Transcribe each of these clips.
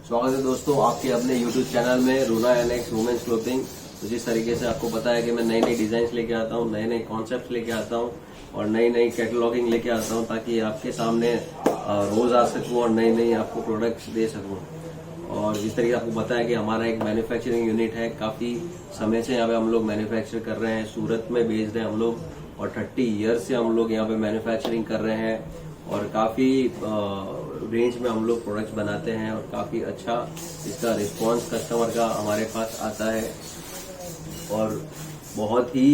स्वागत है दोस्तों आपके अपने YouTube चैनल में रूना एनेक्स वुमेन्स क्लोथिंग। तो जिस तरीके से आपको पता है कि मैं नई नई डिजाइन लेके आता हूँ, नए नए कॉन्सेप्ट लेके आता हूँ और नई नई कैटलॉगिंग लेके आता हूँ ताकि आपके सामने रोज आ सकूँ और नई नई आपको प्रोडक्ट्स दे सकूँ। और जिस तरीके से आपको पता है कि हमारा एक मैन्युफैक्चरिंग यूनिट है, काफी समय से यहाँ पे हम लोग मैन्युफैक्चर कर रहे हैं, सूरत में बेस्ड है हम लोग और 30 ईयर्स से हम लोग यहाँ पे मैन्युफैक्चरिंग कर रहे हैं और काफी रेंज में हम लोग प्रोडक्ट्स बनाते हैं और काफी अच्छा इसका रिस्पांस कस्टमर का हमारे पास आता है और बहुत ही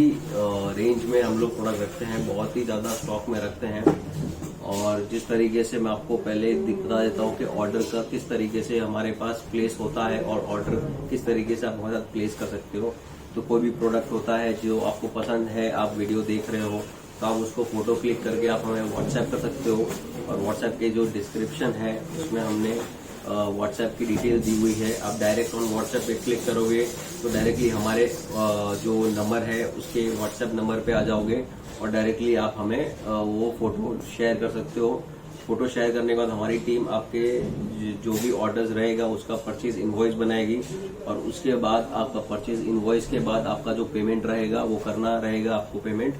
रेंज में हम लोग प्रोडक्ट रखते हैं, बहुत ही ज्यादा स्टॉक में रखते हैं। और जिस तरीके से मैं आपको पहले बता देता हूँ कि ऑर्डर का किस तरीके से हमारे पास प्लेस होता है और ऑर्डर किस तरीके से आप हमारे साथ प्लेस कर सकते हो। तो कोई भी प्रोडक्ट होता है जो आपको पसंद है, आप वीडियो देख रहे हो तो आप उसको फोटो क्लिक करके आप हमें व्हाट्सएप कर सकते हो और व्हाट्सएप के जो डिस्क्रिप्शन है उसमें हमने व्हाट्सएप की डिटेल दी हुई है। आप डायरेक्ट ऑन व्हाट्सएप पे क्लिक करोगे तो डायरेक्टली हमारे जो नंबर है उसके व्हाट्सएप नंबर पे आ जाओगे और डायरेक्टली आप हमें वो फोटो शेयर कर सकते हो। फोटो शेयर करने के बाद हमारी टीम आपके जो भी ऑर्डर्स रहेगा उसका परचेज इनवॉइस बनाएगी और उसके बाद आपका परचेज इनवॉइस के बाद आपका जो पेमेंट रहेगा वो करना रहेगा आपको पेमेंट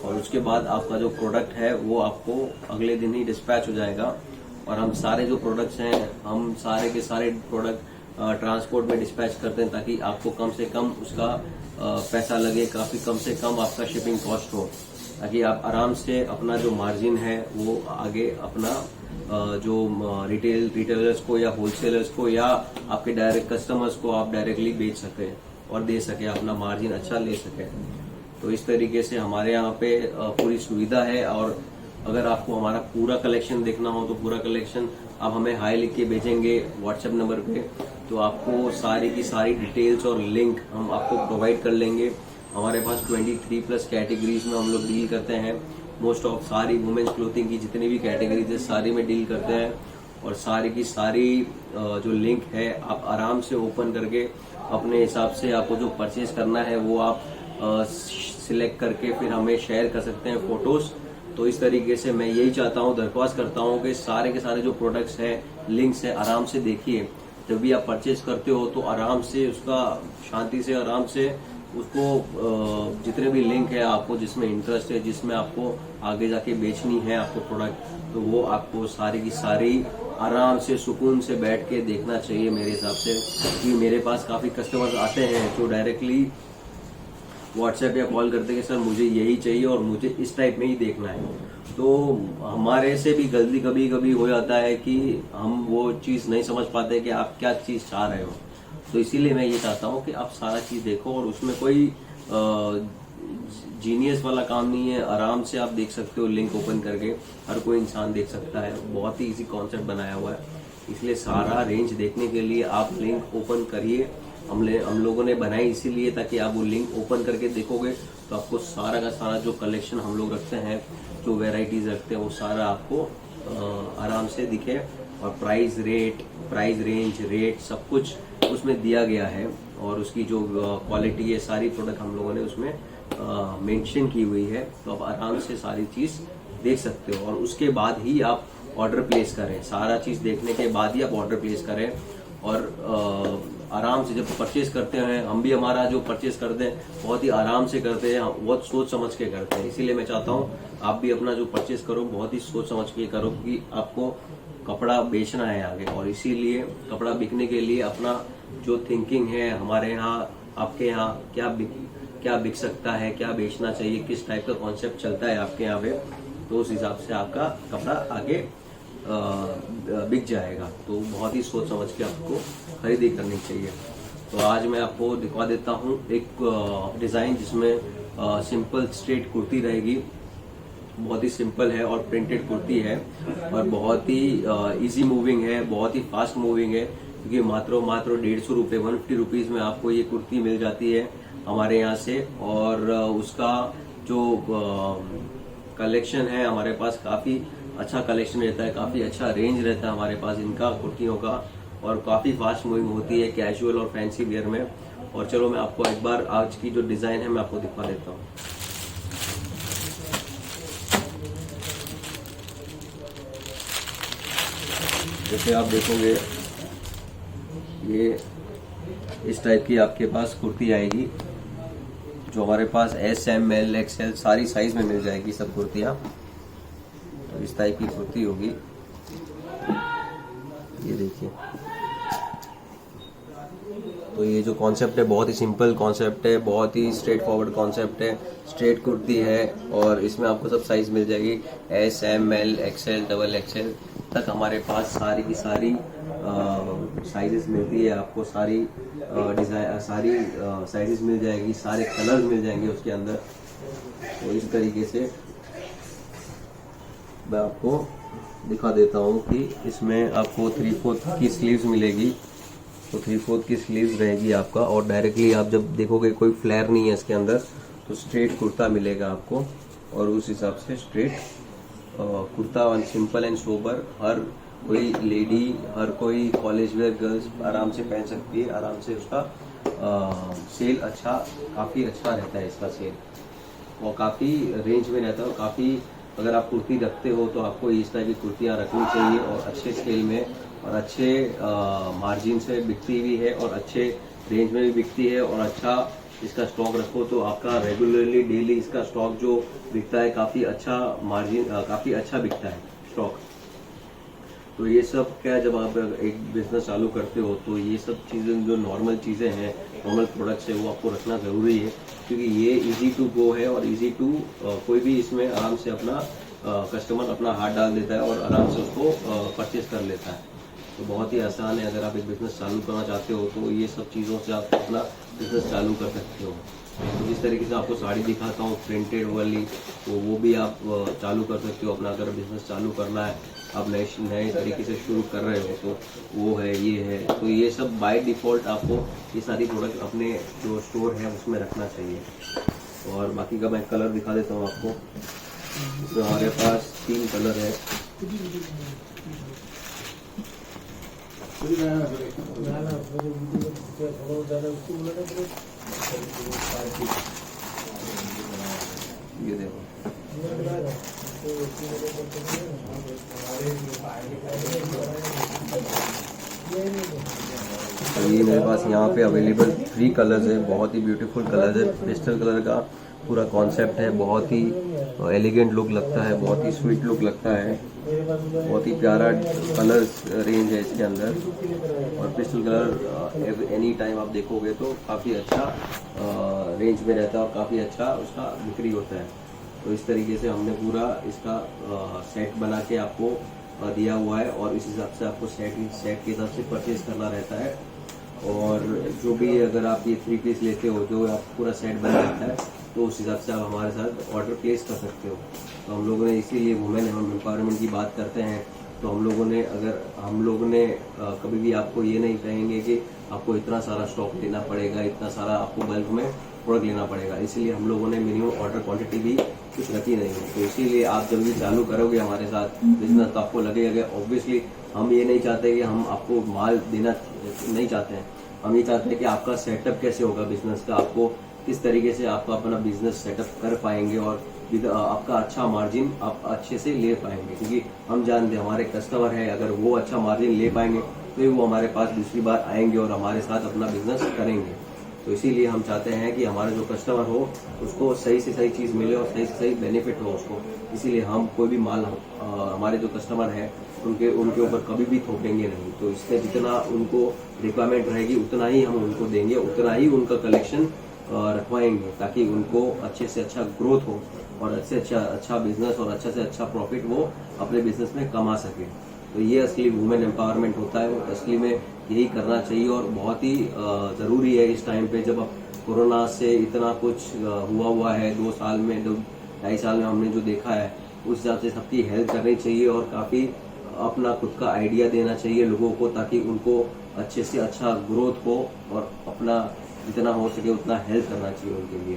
और उसके बाद आपका जो प्रोडक्ट है वो आपको अगले दिन ही डिस्पैच हो जाएगा। और हम सारे जो प्रोडक्ट्स हैं हम सारे के सारे प्रोडक्ट ट्रांसपोर्ट में डिस्पैच करते हैं ताकि आपको कम से कम उसका पैसा लगे, काफी कम से कम आपका शिपिंग कॉस्ट हो, ताकि आप आराम से अपना जो मार्जिन है वो आगे अपना जो रिटेलर्स को या होलसेलर्स को या आपके डायरेक्ट कस्टमर्स को आप डायरेक्टली बेच सके और दे सके, अपना मार्जिन अच्छा ले सके। तो इस तरीके से हमारे यहाँ पे पूरी सुविधा है। और अगर आपको हमारा पूरा कलेक्शन देखना हो तो पूरा कलेक्शन आप हमें हाई लिख के भेजेंगे व्हाट्सएप नंबर पे, तो आपको सारी की सारी डिटेल्स और लिंक हम आपको प्रोवाइड कर लेंगे। हमारे पास 23+ कैटेगरीज में हम लोग डील करते हैं। मोस्ट ऑफ सारी वुमेन्स क्लोथिंग की जितनी भी कैटेगरीज है सारी में डील करते हैं और सारी की सारी जो लिंक है आप आराम से ओपन करके अपने हिसाब से आपको जो परचेज करना है वो आप सिलेक्ट करके फिर हमें शेयर कर सकते हैं फोटोज। तो इस तरीके से मैं यही चाहता हूँ, दरख्वास्त करता हूँ कि सारे के सारे जो प्रोडक्ट्स हैं, लिंक्स है, आराम से देखिए। जब भी आप परचेज करते हो तो आराम से उसका शांति से आराम से उसको जितने भी लिंक है आपको जिसमें इंटरेस्ट है, जिसमें आपको आगे जाके बेचनी है आपको प्रोडक्ट, तो वो आपको सारी की सारी आराम से सुकून से बैठ के देखना चाहिए मेरे हिसाब से। क्योंकि मेरे पास काफी कस्टमर्स आते हैं जो डायरेक्टली व्हाट्सएप या कॉल करते हैं कि सर मुझे यही चाहिए और मुझे इस टाइप में ही देखना है। तो हमारे से भी गलती कभी कभी हो जाता है कि हम वो चीज नहीं समझ पाते कि आप क्या चीज चाह रहे हो। तो इसीलिए मैं ये चाहता हूँ कि आप सारा चीज देखो और उसमें कोई जीनियस वाला काम नहीं है, आराम से आप देख सकते हो लिंक ओपन करके, हर कोई इंसान देख सकता है। बहुत ही इजी कॉन्सेप्ट बनाया हुआ है, इसलिए सारा रेंज देखने के लिए आप लिंक ओपन करिए। हम लोगों ने बनाई इसीलिए ताकि आप वो लिंक ओपन करके देखोगे तो आपको सारा का सारा जो कलेक्शन हम लोग रखते हैं, जो वेराइटीज रखते हैं वो सारा आपको आराम से दिखे और प्राइस रेंज रेट सब कुछ उसमें दिया गया है और उसकी जो क्वालिटी है सारी प्रोडक्ट हम लोगों ने उसमें मेंशन की हुई है। तो आप आराम से सारी चीज देख सकते हो और उसके बाद ही आप ऑर्डर प्लेस करें। सारा चीज देखने के बाद ही आप ऑर्डर प्लेस करें और आराम से जब परचेज करते हैं, हम भी हमारा जो परचेज करते हैं बहुत ही आराम से करते हैं, बहुत सोच समझ के करते हैं। इसीलिए मैं चाहता हूँ आप भी अपना जो परचेज करो बहुत ही सोच समझ के करो, क्योंकि आपको कपड़ा बेचना है आगे और इसीलिए कपड़ा बिकने के लिए अपना जो थिंकिंग है हमारे यहाँ, आपके यहाँ क्या बिक सकता है, क्या बेचना चाहिए, किस टाइप का कॉन्सेप्ट चलता है आपके यहाँ पे, तो उस हिसाब से आपका कपड़ा आगे बिक जाएगा। तो बहुत ही सोच समझ के आपको खरीदी करनी चाहिए। तो आज मैं आपको दिखा देता हूँ एक डिजाइन जिसमें सिंपल स्ट्रेट कुर्ती रहेगी, बहुत ही सिंपल है और प्रिंटेड कुर्ती है और बहुत ही इजी मूविंग है, बहुत ही फास्ट मूविंग है, क्योंकि मात्र 150 रुपये 150 रुपीज में आपको ये कुर्ती मिल जाती है हमारे यहाँ से। और उसका जो कलेक्शन है हमारे पास काफी अच्छा कलेक्शन रहता है, काफी अच्छा रेंज रहता है हमारे पास इनका कुर्तियों का और काफी फास्ट मूविंग होती है कैजुअल और फैंसी वेयर में। और चलो मैं आपको एक बार आज की जो डिजाइन है मैं आपको दिखा देता हूँ। जैसे आप देखोगे ये इस टाइप की आपके पास कुर्ती आएगी, जो हमारे पास SM, L, XL सारी साइज में मिल जाएगी सब कुर्तियाँ। तो इस टाइप की कुर्ती होगी, ये देखिए। तो ये जो कॉन्सेप्ट है बहुत ही सिंपल कॉन्सेप्ट है, बहुत ही स्ट्रेट फॉरवर्ड कॉन्सेप्ट है। स्ट्रेट कुर्ती है और इसमें आपको सब साइज मिल जाएगी, SM, L, XL, XXL तक हमारे पास सारी की सारी साइजेस मिलती है आपको। सारी डिज़ाइन सारी साइजेस मिल जाएगी, सारे कलर्स मिल जाएंगे उसके अंदर। तो इस तरीके से मैं आपको दिखा देता हूँ कि इसमें आपको 3/4 की स्लीव्स मिलेगी। तो 3/4 की स्लीव्स रहेगी आपका, और डायरेक्टली आप जब देखोगे कोई फ्लेयर नहीं है इसके अंदर, तो स्ट्रेट कुर्ता मिलेगा आपको। और उस हिसाब से स्ट्रेट कुर्ता और सिंपल एंड सोबर हर कोई लेडी, हर कोई कॉलेज वेयर गर्ल्स आराम से पहन सकती है। आराम से उसका सेल अच्छा, काफ़ी अच्छा रहता है इसका सेल, और काफ़ी रेंज में रहता है। और काफ़ी अगर आप कुर्ती रखते हो तो आपको इस टाइप की कुर्तियाँ रखनी चाहिए, और अच्छे स्केल में और अच्छे मार्जिन से बिकती भी है, और अच्छे रेंज में भी बिकती है। और अच्छा इसका स्टॉक रखो तो आपका रेगुलरली डेली इसका स्टॉक जो बिकता है काफ़ी अच्छा मार्जिन, काफ़ी अच्छा बिकता है स्टॉक। तो ये सब क्या है, जब आप एक बिजनेस चालू करते हो तो ये सब चीज़ें जो नॉर्मल चीज़ें हैं, नॉर्मल प्रोडक्ट्स है, वो आपको रखना ज़रूरी है, क्योंकि ये इजी टू गो है। और इजी टू कोई भी इसमें आराम से अपना कस्टमर अपना हाथ डाल देता है और आराम से उसको परचेज कर लेता है। तो बहुत ही आसान है। अगर आप एक बिज़नेस चालू करना चाहते हो तो ये सब चीज़ों से आप अपना बिज़नेस चालू कर सकते हो। तो जिस तरीके से आपको साड़ी दिखाता हूँ प्रिंटेड वाली, तो वो भी आप चालू कर सकते हो अपना। अगर बिज़नेस चालू करना है, आप नए तरीके से शुरू कर रहे हो, तो वो है, ये है। तो ये सब बाय डिफ़ॉल्ट आपको ये सारी प्रोडक्ट अपने जो स्टोर है उसमें रखना चाहिए। और बाकी का मैं कलर दिखा देता हूँ आपको। इसमें हमारे पास 3 कलर है। ये देखो, तो ये मेरे पास यहाँ पे अवेलेबल 3 कलर्स है। बहुत ही ब्यूटीफुल कलर्स है। पेस्टल कलर का पूरा कॉन्सेप्ट है, बहुत ही एलिगेंट लुक लगता है, बहुत ही स्वीट लुक लगता है, बहुत ही प्यारा कलर्स रेंज है इसके अंदर। और पेस्टल कलर एनी टाइम आप देखोगे तो काफ़ी अच्छा रेंज में रहता है और काफ़ी अच्छा उसका बिक्री होता है। तो इस तरीके से हमने पूरा इसका सेट बना के आपको दिया हुआ है, और इस हिसाब से आपको सेट के हिसाब से परचेज करना रहता है। और जो भी अगर आप ये 3 पीस लेते हो, जो आप पूरा सेट बन जाता है, तो उस हिसाब से आप हमारे साथ ऑर्डर प्लेस कर सकते हो। तो हम लोगों ने इसीलिए वुमेन एम्पावरमेंट की बात करते हैं, तो हम लोगों ने कभी भी आपको ये नहीं कहेंगे कि आपको इतना सारा स्टॉक लेना पड़ेगा, इतना सारा आपको बल्क में प्रोडक्ट लेना पड़ेगा। इसीलिए हम लोगों ने मिनिमम ऑर्डर क्वांटिटी भी कुछ रखी नहीं है। तो इसीलिए आप जब भी चालू करोगे हमारे साथ बिजनेस, तो आपको लगेगा ऑब्वियसली हम ये नहीं चाहते कि हम आपको माल देना नहीं चाहते हैं। हम ये चाहते हैं कि आपका सेटअप कैसे होगा बिजनेस का, आपको किस तरीके से आपका अपना बिजनेस सेटअप कर पाएंगे, और आपका अच्छा मार्जिन आप अच्छे से ले पाएंगे। क्योंकि हम जानते हैं हमारे कस्टमर है, अगर वो अच्छा मार्जिन ले पाएंगे तो वो हमारे पास दूसरी बार आएंगे और हमारे साथ अपना बिजनेस करेंगे। तो इसीलिए हम चाहते हैं कि हमारा जो कस्टमर हो उसको सही से सही चीज़ मिले और सही से सही बेनिफिट हो उसको। इसीलिए हम कोई भी माल हमारे जो कस्टमर है उनके ऊपर कभी भी थोपेंगे नहीं। तो इससे जितना उनको रिक्वायरमेंट रहेगी उतना ही हम उनको देंगे, उतना ही उनका कलेक्शन रखवाएंगे, ताकि उनको अच्छे से अच्छा ग्रोथ हो और अच्छे से अच्छा बिजनेस और अच्छा से अच्छा प्रॉफिट वो अपने बिजनेस में कमा सके। तो ये असली वुमेन एम्पावरमेंट होता है, असली में यही करना चाहिए। और बहुत ही ज़रूरी है इस टाइम पे, जब अब कोरोना से इतना कुछ हुआ है 2 साल में, 2-2.5 साल में हमने जो देखा है, उस हिसाब से सबकी हेल्प करनी चाहिए और काफ़ी अपना खुद का आइडिया देना चाहिए लोगों को, ताकि उनको अच्छे से अच्छा ग्रोथ हो और अपना जितना हो सके उतना हेल्प करना चाहिए उनके लिए।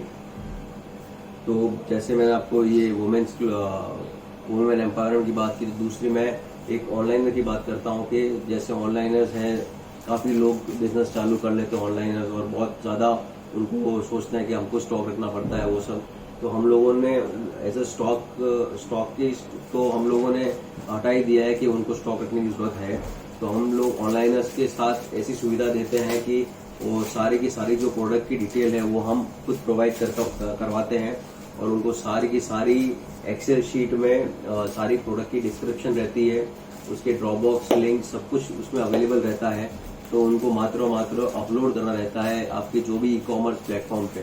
तो जैसे मैंने आपको ये वुमेन एम्पावरमेंट की बात की, तो दूसरी मैं एक ऑनलाइनर की बात करता हूँ कि जैसे ऑनलाइनर्स हैं, काफ़ी लोग बिजनेस चालू कर लेते हैं ऑनलाइनर्स, और बहुत ज़्यादा उनको सोचते हैं कि हमको स्टॉक रखना पड़ता है वो सब। तो हम लोगों ने एज ए स्टॉक की तो हम लोगों ने हटा ही दिया है कि उनको स्टॉक रखने की ज़रूरत है। तो हम लोग ऑनलाइनर्स के साथ ऐसी सुविधा देते हैं कि वो सारी की सारी जो प्रोडक्ट की डिटेल है वो हम खुद प्रोवाइड करवाते हैं, और उनको सारी की सारी एक्सेल शीट में सारी प्रोडक्ट की डिस्क्रिप्शन रहती है, उसके ड्रॉपबॉक्स लिंक सब कुछ उसमें अवेलेबल रहता है। तो उनको मात्र अपलोड करना रहता है आपके जो भी ई-कॉमर्स प्लेटफॉर्म पे।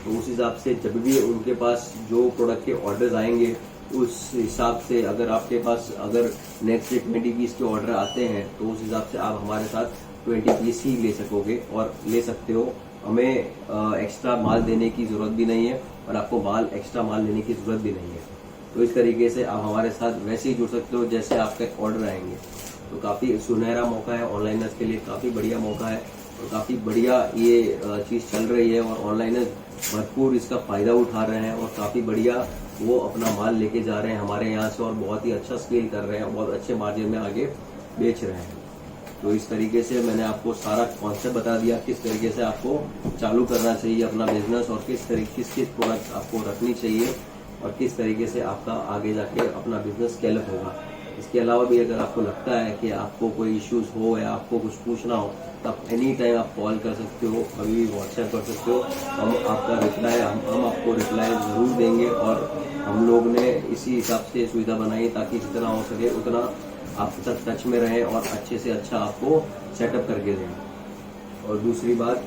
तो उस हिसाब से जब भी उनके पास जो प्रोडक्ट के ऑर्डर्स आएंगे उस हिसाब से अगर आपके पास अगर नेक्स्ट डे 20 पीस के ऑर्डर आते हैं तो उस हिसाब से आप हमारे साथ 20 पीस ही ले सकोगे और ले सकते हो। हमें एक्स्ट्रा माल देने की जरूरत भी नहीं है और आपको एक्स्ट्रा माल लेने की जरूरत भी नहीं है। तो इस तरीके से आप हमारे साथ वैसे ही जुड़ सकते हो जैसे आपके ऑर्डर आएंगे। तो काफ़ी सुनहरा मौका है ऑनलाइनर्स के लिए, काफ़ी बढ़िया मौका है और काफ़ी बढ़िया ये चीज़ चल रही है और ऑनलाइनर्स भरपूर इसका फ़ायदा उठा रहे हैं और काफ़ी बढ़िया वो अपना माल लेके जा रहे हैं हमारे यहाँ से और बहुत ही अच्छा स्केल कर रहे हैं, बहुत अच्छे मार्जिन में आगे बेच रहे हैं। तो इस तरीके से मैंने आपको सारा कॉन्सेप्ट बता दिया किस तरीके से आपको चालू करना चाहिए अपना बिजनेस और किस प्रोडक्ट आपको रखनी चाहिए और किस तरीके से आपका आगे जाके अपना बिजनेस स्केल अप होगा। इसके अलावा भी अगर आपको लगता है कि आपको कोई इश्यूज हो या आपको कुछ पूछना हो तो आप एनी टाइम आप कॉल कर सकते हो, कभी भी व्हाट्सएप कर सकते हो। हम आपका रिप्लाई हम आपको रिप्लाई ज़रूर देंगे और हम लोग ने इसी हिसाब से सुविधा बनाई ताकि जितना हो सके उतना आपके साथ टच में रहे और अच्छे से अच्छा आपको सेटअप करके दें। और दूसरी बात,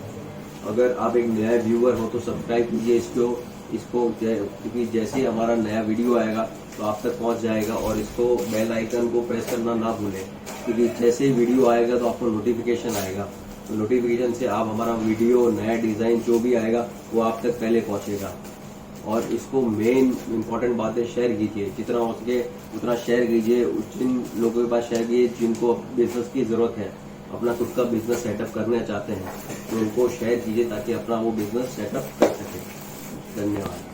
अगर आप एक नया व्यूअर हो तो सब्सक्राइब कीजिए इसको क्योंकि जैसे ही हमारा नया वीडियो आएगा तो आप तक पहुंच जाएगा और इसको बेल आइकन को प्रेस करना ना भूलें क्योंकि जैसे ही वीडियो आएगा तो आपको नोटिफिकेशन आएगा। तो नोटिफिकेशन से आप हमारा वीडियो नया डिज़ाइन जो भी आएगा वो आप तक पहले पहुंचेगा। और इसको मेन इम्पॉर्टेंट बात है शेयर कीजिए, जितना हो सके उतना शेयर कीजिए, जिन लोगों के पास शेयर कीजिए जिनको बिजनेस की ज़रूरत है, अपना खुद का बिजनेस सेटअप करना चाहते हैं तो उनको शेयर कीजिए ताकि अपना वो बिजनेस सेटअप कर सके। धन्यवाद।